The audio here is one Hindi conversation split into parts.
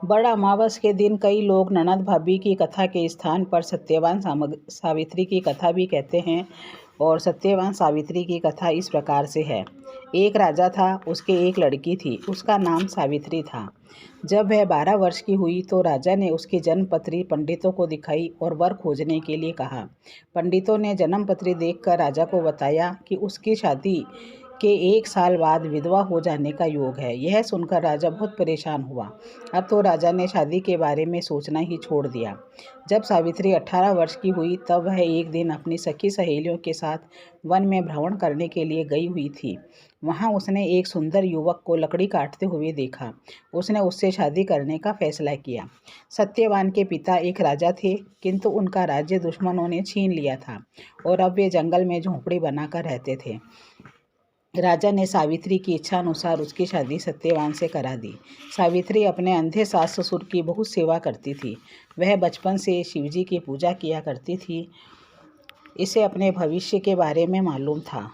बड़ा अमावस के दिन कई लोग ननद भाभी की कथा के स्थान पर सत्यवान सावित्री की कथा भी कहते हैं। और सत्यवान सावित्री की कथा इस प्रकार से है। एक राजा था, उसके एक लड़की थी, उसका नाम सावित्री था। जब वह 12 वर्ष की हुई तो राजा ने उसकी जन्मपत्री पंडितों को दिखाई और वर खोजने के लिए कहा। पंडितों ने जन्मपत्री देखकर राजा को बताया कि उसकी शादी के 1 साल बाद विधवा हो जाने का योग है। यह सुनकर राजा बहुत परेशान हुआ। अब तो राजा ने शादी के बारे में सोचना ही छोड़ दिया। जब सावित्री 18 वर्ष की हुई तब वह एक दिन अपनी सखी सहेलियों के साथ वन में भ्रमण करने के लिए गई हुई थी। वहाँ उसने एक सुंदर युवक को लकड़ी काटते हुए देखा। उसने उससे शादी करने का फैसला किया। सत्यवान के पिता एक राजा थे, किंतु उनका राज्य दुश्मनों ने छीन लिया था और अब वे जंगल में झोंपड़ी बनाकर रहते थे। राजा ने सावित्री की इच्छा अनुसार उसकी शादी सत्यवान से करा दी। सावित्री अपने अंधे सास ससुर की बहुत सेवा करती थी। वह बचपन से शिवजी की पूजा किया करती थी। इसे अपने भविष्य के बारे में मालूम था।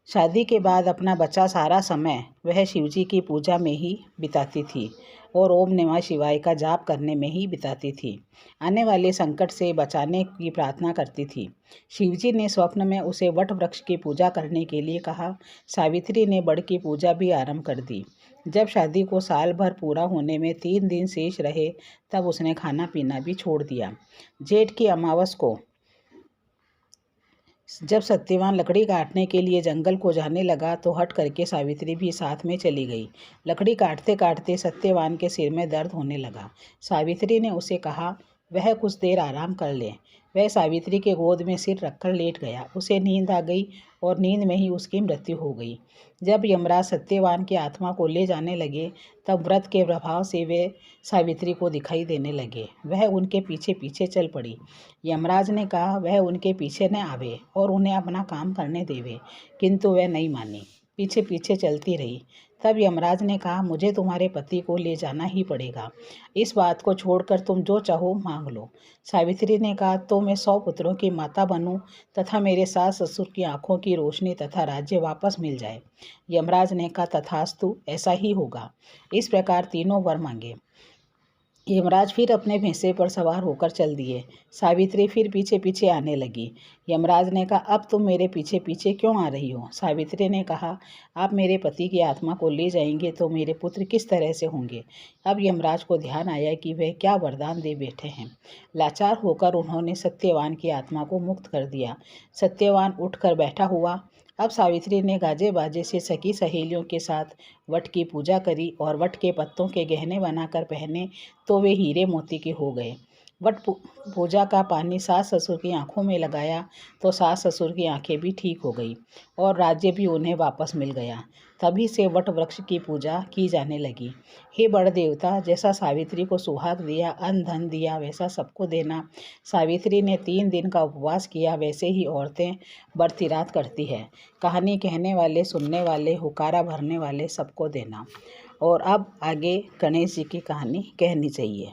शादी के बाद अपना बचा सारा समय वह शिवजी की पूजा में ही बिताती थी और ओम नमः शिवाय का जाप करने में ही बिताती थी। आने वाले संकट से बचाने की प्रार्थना करती थी। शिवजी ने स्वप्न में उसे वट वृक्ष की पूजा करने के लिए कहा। सावित्री ने बड़ की पूजा भी आरंभ कर दी। जब शादी को साल भर पूरा होने में 3 दिन शेष रहे तब उसने खाना पीना भी छोड़ दिया। जेठ की अमावस को जब सत्यवान लकड़ी काटने के लिए जंगल को जाने लगा तो हट करके सावित्री भी साथ में चली गई। लकड़ी काटते काटते सत्यवान के सिर में दर्द होने लगा। सावित्री ने उसे कहा वह कुछ देर आराम कर ले। वह सावित्री के गोद में सिर रखकर लेट गया। उसे नींद आ गई और नींद में ही उसकी मृत्यु हो गई। जब यमराज सत्यवान की आत्मा को ले जाने लगे तब व्रत के प्रभाव से वे सावित्री को दिखाई देने लगे। वह उनके पीछे पीछे चल पड़ी। यमराज ने कहा वह उनके पीछे न आवे और उन्हें अपना काम करने देवे, किंतु वह नहीं मानी, पीछे पीछे चलती रही। तब यमराज ने कहा मुझे तुम्हारे पति को ले जाना ही पड़ेगा। इस बात को छोड़कर तुम जो चाहो मांग लो। सावित्री ने कहा तो मैं 100 पुत्रों की माता बनूं तथा मेरे सास ससुर की आंखों की रोशनी तथा राज्य वापस मिल जाए। यमराज ने कहा तथास्तु, ऐसा ही होगा। इस प्रकार तीनों वर मांगे। यमराज फिर अपने भैंसे पर सवार होकर चल दिए। सावित्री फिर पीछे पीछे आने लगी। यमराज ने कहा अब तुम मेरे पीछे पीछे क्यों आ रही हो? सावित्री ने कहा आप मेरे पति की आत्मा को ले जाएंगे तो मेरे पुत्र किस तरह से होंगे? अब यमराज को ध्यान आया कि वह क्या वरदान दे बैठे हैं। लाचार होकर उन्होंने सत्यवान की आत्मा को मुक्त कर दिया। सत्यवान उठकर बैठा हुआ। अब सावित्री ने गाजे बाजे से सखी सहेलियों के साथ वट की पूजा करी और वट के पत्तों के गहने बनाकर पहने तो वे हीरे मोती के हो गए। वट पूजा का पानी सास ससुर की आंखों में लगाया तो सास ससुर की आंखें भी ठीक हो गई और राज्य भी उन्हें वापस मिल गया। तभी से वट वृक्ष की पूजा की जाने लगी। हे बड़ देवता, जैसा सावित्री को सुहाग दिया, अन्न धन दिया, वैसा सबको देना। सावित्री ने 3 दिन का उपवास किया, वैसे ही औरतें बरती रात करती है। कहानी कहने वाले, सुनने वाले, हुकारा भरने वाले सबको देना। और अब आगे गणेश जी की कहानी कहनी चाहिए।